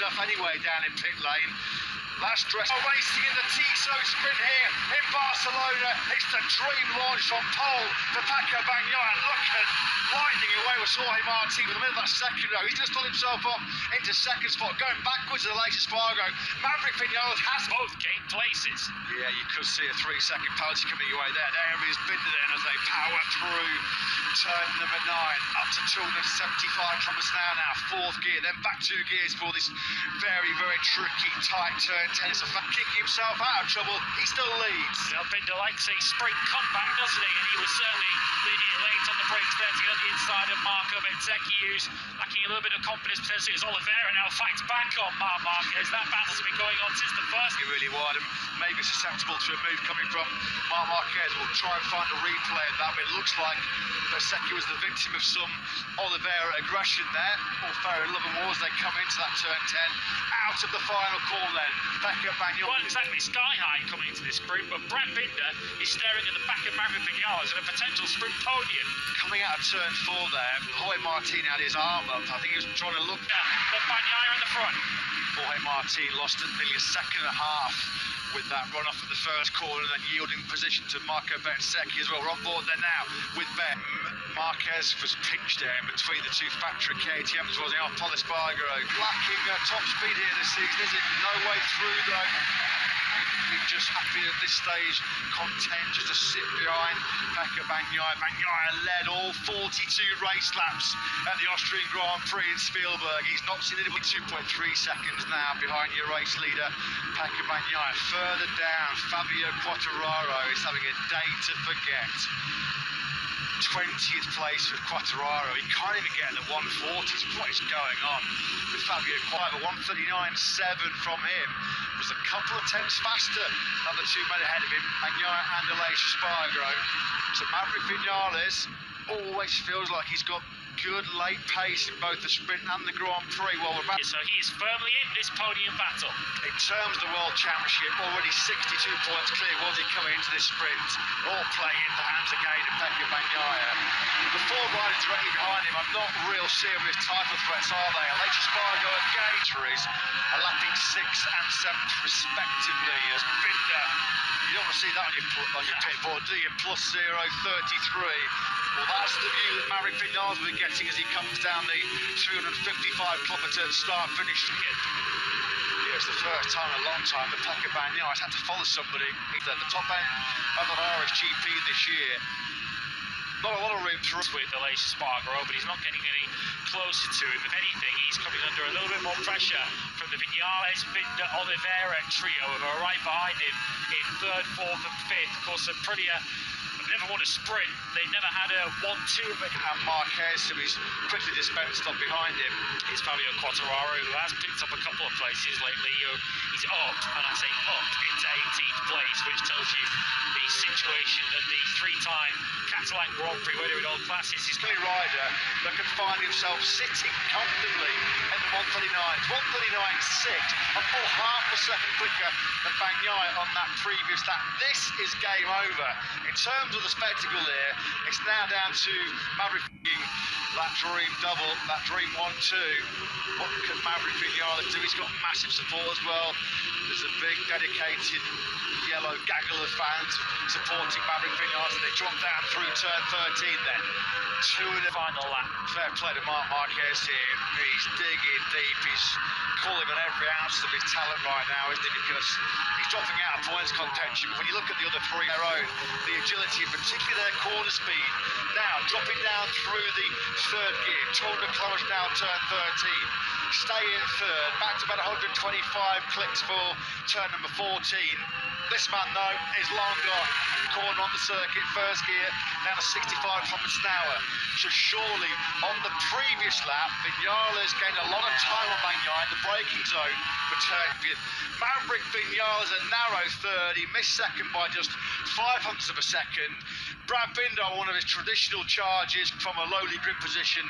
enough anyway down in pit lane. Last dress racing in the Tissot sprint here in Barcelona. It's the dream launch from pole for Paco Bagnaia. Look at lightning away with Jorge Martin with the middle of that second row. He's just done himself up into second spot, going backwards to the latest Spargo. Maverick Vinales has both gained places. Yeah, you could see a 3-second penalty coming your way there. There is Binder then as they power through turn number 9 up to 275 kilometers an hour now. Fourth gear, then back 2 gears for this very, very tricky tight turn 10. It's a fact, kicking himself out of trouble. He still leads. Well, Binder likes a sprint comeback, doesn't he? And he was certainly leading it late on the brakes there to get on the inside of Marco Benzecchi, who's lacking a little bit of confidence potentially as Oliveira now fights back on Marc Marquez. That battle's been going on since the first. He really wide and maybe susceptible to a move coming from Marc Marquez. We'll try and find a replay of that, but it looks like Benzecchi was the victim of some Oliveira aggression there. All fair and love and war as they come into that turn 10. Out of the final call then. Paco Bagnaia. Well, exactly sky high coming into this sprint, but Brad Binder is staring at the back of Maverick Vinales and a potential sprint podium. Coming out of turn 4 there, Jorge Martin had his arm up. I think he was trying to look. But Bagnaia in the front. Jorge Martin lost nearly a second and a half with that run off at the first corner and then yielding position to Marco Benzecchi as well. We're on board there now with Ben. Marquez was pinched there in between the 2 factory KTMs, wasn't he? On Pol Espargaro. Lacking top speed here this season, is it? No way through though. He's just happy at this stage, content just to sit behind Paco Bagnaia. Bagnaia led all 42 race laps at the Austrian Grand Prix in Spielberg. He's not seen it with 2.3 seconds now behind your race leader, Paco Bagnaia. Further down, Fabio Quartararo is having a day to forget. 20th place with Quartararo. He can't even get in the 140s. What is going on with Fabio Quartararo? 139.7 from him. Was a couple of tenths faster than the 2 men ahead of him, Bagnaia and Aleix Spargo. So Maverick Vinales always feels like he's got good late pace in both the sprint and the Grand Prix. Well, we're back. So he is firmly in this podium battle. In terms of the World Championship, already 62 points clear was he coming into this sprint. All playing into the hands again of Paco Bagnaia. The 4 riders directly behind him are not real serious title threats, are they? Aleix Spargo again are lapping 6th and 7th respectively as Binder. You don't want to see that on your pit board, do you? +0.33. Well, that's the view that Maverick Vinales will be getting as he comes down the 355-kilometre start-finish. Yeah, it's the first time in a long time that Paco Bagnaia has had to follow somebody. He's at the top end of an RSGP this year. Not a lot of room for with Aleix Spargo, but he's not getting any closer to him. If anything, he's coming under a little bit more pressure from the Vinales, Binder, Oliveira trio who are right behind him in 3rd, 4th and 5th. Of course, Aprilia have never won a sprint. They've never had a 1-2 of it. And Marquez, who is quickly dispensed up behind him, is Fabio Quartararo, who has picked up a couple of places lately. He's up, and I say up, into 18th place, which tells you the situation that the 3-time Catalan Grand Prix winner in all classes is a rider that can find himself sitting comfortably in the 139s. 139.6, a full half a second quicker than Bagnaia on that previous lap. This is game over. In terms of the spectacle there, it's now down to Maverick that dream double, that dream 1-2. What can Maverick Vinales do? He's got massive support as well. There's a big dedicated yellow gaggle of fans supporting Maverick Vinales, and they drop down through turn 13 then. 2 in the final lap. Fair play to Marc Marquez here. He's digging deep. He's calling on every ounce of his talent right now, isn't he? Because he's dropping out of points contention. But when you look at the other 3 their own, the agility, particularly their corner speed, now dropping down through the 3rd gear, 200 kilometers an hour, turn 13. Stay in 3rd, back to about 125 clicks for turn number 14. This man, though, is long gone. Corner on the circuit, 1st gear, down to 65 kilometers an hour. So surely, on the previous lap, Vinales gained a lot of time on Bagnaia in the braking zone for turn. Maverick Vinales a narrow 3rd. He missed 2nd by just 0.05 of a second. Brad Binder, one of his traditional charges from a lowly grip position.